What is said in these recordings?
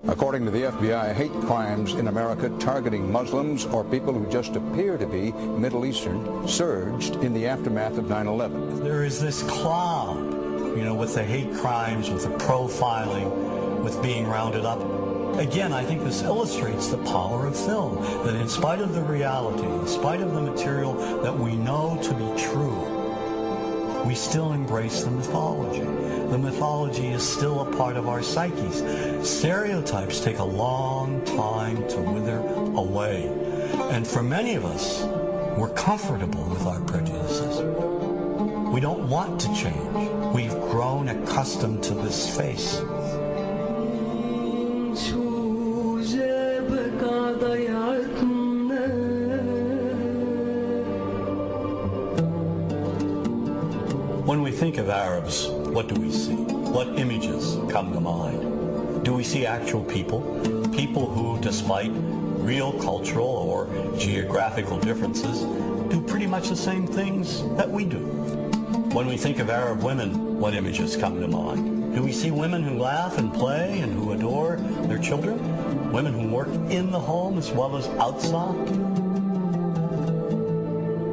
According to the FBI, hate crimes in America targeting Muslims or people who just appear to be Middle Eastern surged in the aftermath of 9/11. There is this cloud, with the hate crimes, with the profiling, with being rounded up. Again, I think this illustrates the power of film, that in spite of the reality, in spite of the material that we know to be true, we still embrace the mythology. The mythology is still a part of our psyches. Stereotypes take a long time to wither away. And for many of us, we're comfortable with our prejudices. We don't want to change. We've grown accustomed to this face. When we think of Arabs, what do we see? What images come to mind? Do we see actual people? People who, despite real cultural or geographical differences, do pretty much the same things that we do. When we think of Arab women, what images come to mind? Do we see women who laugh and play and who adore their children? Women who work in the home as well as outside?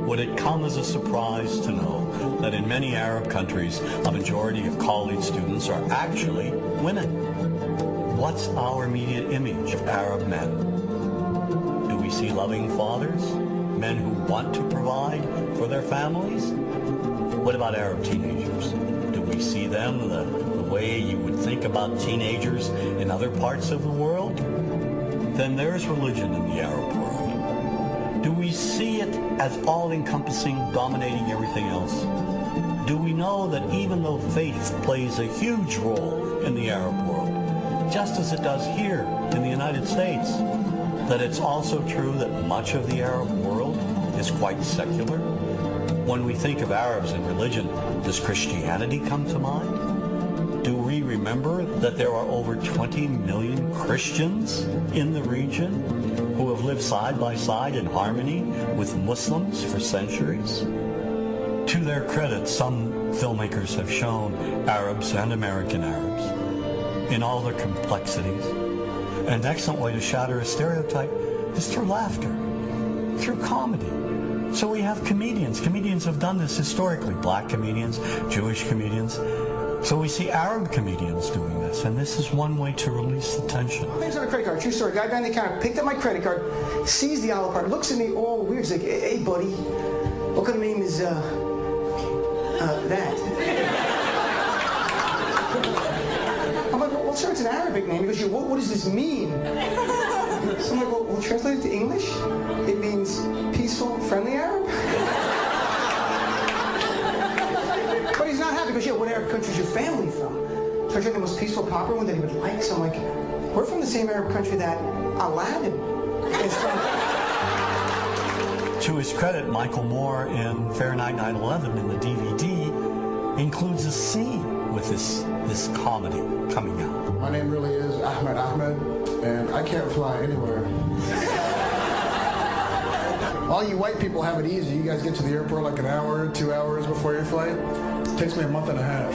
Would it come as a surprise to know that in many Arab countries, a majority of college students are actually women? What's our immediate image of Arab men? Do we see loving fathers? Men who want to provide for their families? What about Arab teenagers? Do we see them the way you would think about teenagers in other parts of the world? Then there's religion in the Arab world. Do we see it as all-encompassing, dominating everything else? Do we know that even though faith plays a huge role in the Arab world, just as it does here in the United States, that it's also true that much of the Arab world is quite secular? When we think of Arabs and religion, does Christianity come to mind? Do we remember that there are over 20 million Christians in the region who have lived side by side in harmony with Muslims for centuries? To their credit, some filmmakers have shown Arabs and American Arabs in all their complexities. An excellent way to shatter a stereotype is through laughter, through comedy. So we have comedians. Comedians have done this historically. Black comedians, Jewish comedians. So we see Arab comedians doing this, and this is one way to release the tension. My name's on a credit card, true story. Guy behind the counter picked up my credit card, sees the Olive card, looks at me all weird. He's like, hey, buddy, what kind of name is, that? I'm like, well, sir, it's an Arabic name. He goes, what does this mean? So I'm like, well, translate it to English. It means peaceful, friendly Arab. But he's not happy because, what Arab country is your family from? So I tried the most peaceful, proper one that he would like. So I'm like, we're from the same Arab country that Aladdin is from. To his credit, Michael Moore in Fahrenheit 9/11 in the DVD includes a scene with this comedy coming out. My name really is Ahmed, and I can't fly anywhere. All you white people have it easy. You guys get to the airport like an hour, 2 hours before your flight. It takes me a month and a half.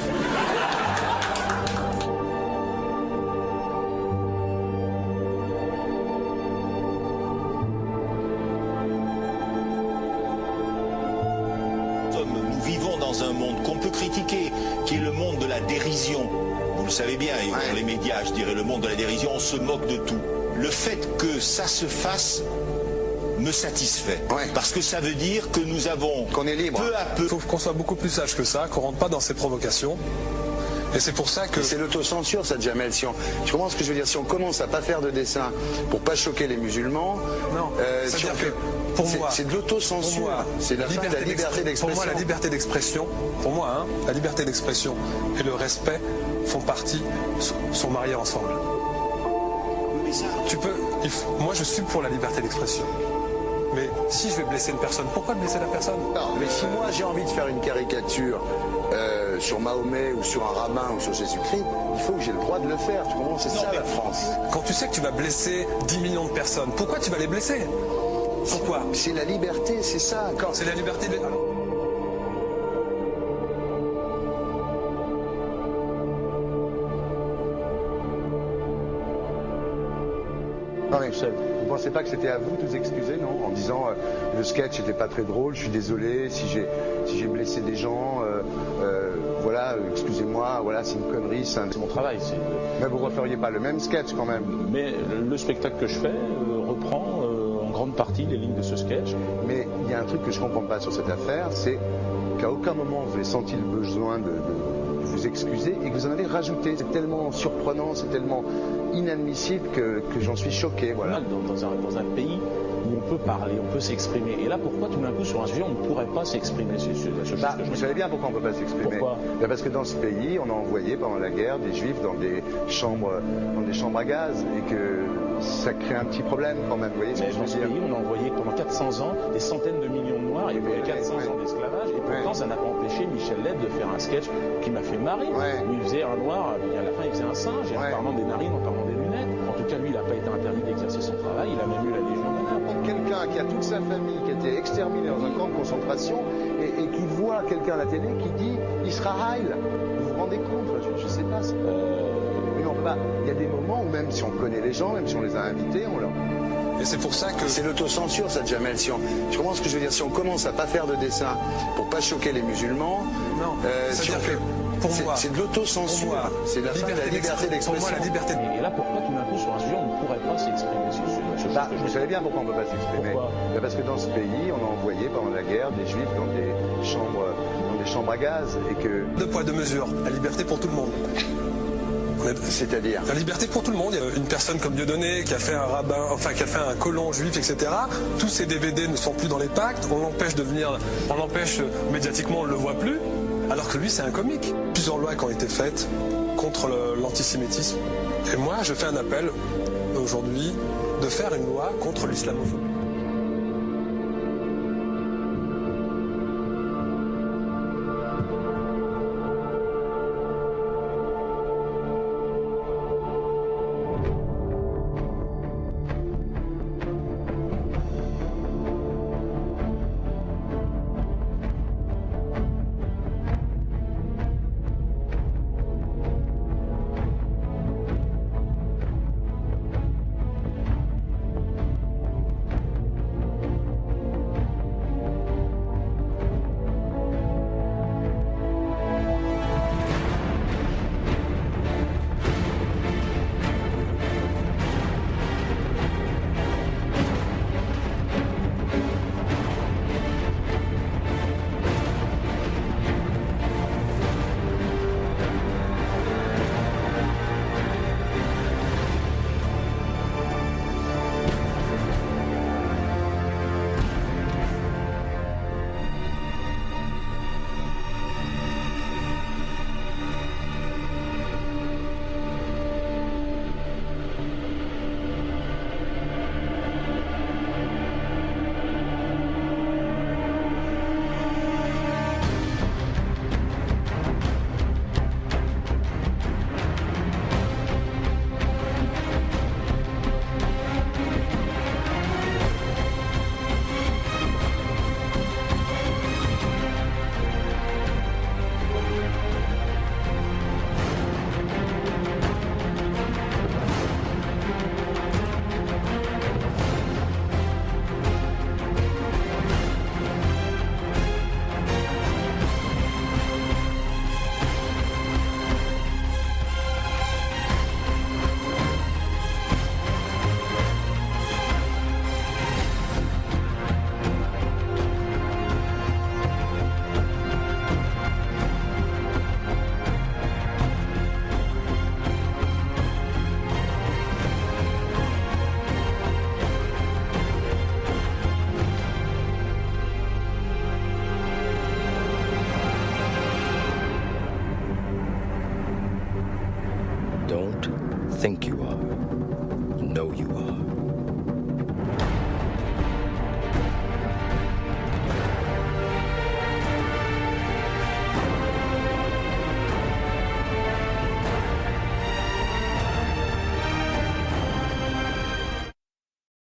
Nous vivons dans un monde qu'on peut critiquer, qui est le monde de la dérision. Vous le savez bien, et dans les médias, je dirais le monde de la dérision, on se moque de tout. Le fait que ça se fasse me satisfait. Parce que ça veut dire que nous avons qu'on est libre. Peu à peu. Il faut qu'on soit beaucoup plus sage que ça, qu'on rentre pas dans ces provocations. Et c'est pour ça que... C'est l'autocensure, ça, Jamel. Tu comprends ce que je veux dire? Si on commence à pas faire de dessin pour pas choquer les musulmans... Non, c'est-à-dire que pour moi... C'est de l'autocensure. C'est la liberté d'expression. Pour moi, la liberté d'expression, la liberté d'expression et le respect font partie, sont mariés ensemble. Moi, je suis pour la liberté d'expression. Mais si je vais blesser une personne, pourquoi blesser la personne? Non, mais si moi j'ai envie de faire une caricature sur Mahomet ou sur un rabbin ou sur Jésus-Christ, il faut que j'ai le droit de le faire. Tu comprends? C'est ça la France. Quand tu sais que tu vas blesser 10 millions de personnes, pourquoi tu vas les blesser? Pourquoi? C'est la liberté, c'est ça. C'est la liberté de... seul. Vous pensez pas que c'était à vous de vous excuser, non? En disant le sketch n'était pas très drôle, je suis désolé si j'ai blessé des gens, voilà, excusez-moi, voilà, c'est une connerie, C'est mon travail. Mais vous referiez pas le même sketch quand même? Mais le spectacle que je fais reprend en grande partie les lignes de ce sketch. Mais il y a un truc que je comprends pas sur cette affaire, c'est qu'à aucun moment vous avez senti le besoin de vous excuser et que vous en avez rajouté. C'est tellement surprenant, c'est tellement inadmissible que j'en suis choqué. Voilà. Dans un pays où on peut parler, on peut s'exprimer. Et là, pourquoi tout d'un coup, sur un sujet, on ne pourrait pas s'exprimer sur vous savez bien pourquoi on ne peut pas s'exprimer. Pourquoi? Parce que dans ce pays, on a envoyé pendant la guerre des juifs dans des chambres à gaz et que ça crée un petit problème quand même. Vous voyez ce que je veux dans ce dire? pays, on a envoyé pendant 400 ans des centaines de millions de Noirs. Il y a eu 400 ans d'esclavage. Et pourtant, ça n'a pas empêché Michel Leb de faire un sketch qui m'a fait marrer. Où il faisait un noir, et à la fin, il faisait un singe, et en parlant des narines, en parlant des lunettes. En tout cas, lui, il n'a pas été interdit d'exercer son travail. Il a même eu la Légion d'honneur. Quelqu'un qui a toute sa famille qui a été exterminée dans un camp de concentration et qui voit quelqu'un à la télé qui dit Israël. Vous vous rendez compte? Je sais pas. Il y a des moments où même si on connaît les gens, même si on les a invités, on leur... Et c'est pour ça que... C'est l'autocensure, ça, Jamel. Tu comprends ce que je veux dire? Si on commence à pas faire de dessin pour pas choquer les musulmans... Non, c'est-à-dire que pour moi... C'est de l'autocensure. C'est la fin de la liberté d'expression. Pour moi, la liberté... Et là, pourquoi tout d'un coup, sur un sujet, on ne pourrait pas s'exprimer sur vous savez bien pourquoi on ne peut pas s'exprimer. Pourquoi? Parce que dans ce pays, on a envoyé pendant la guerre des juifs dans des chambres à gaz et que... Deux poids, deux mesures. La liberté pour tout le monde. C'est-à-dire? La liberté pour tout le monde. Il y a une personne comme Dieudonné qui a fait un rabbin, enfin qui a fait un colon juif, etc. Tous ces DVD ne sont plus dans les pactes. On l'empêche médiatiquement, on ne le voit plus. Alors que lui, c'est un comique. Plusieurs lois qui ont été faites contre l'antisémitisme. Et moi, je fais un appel aujourd'hui de faire une loi contre l'islamophobie.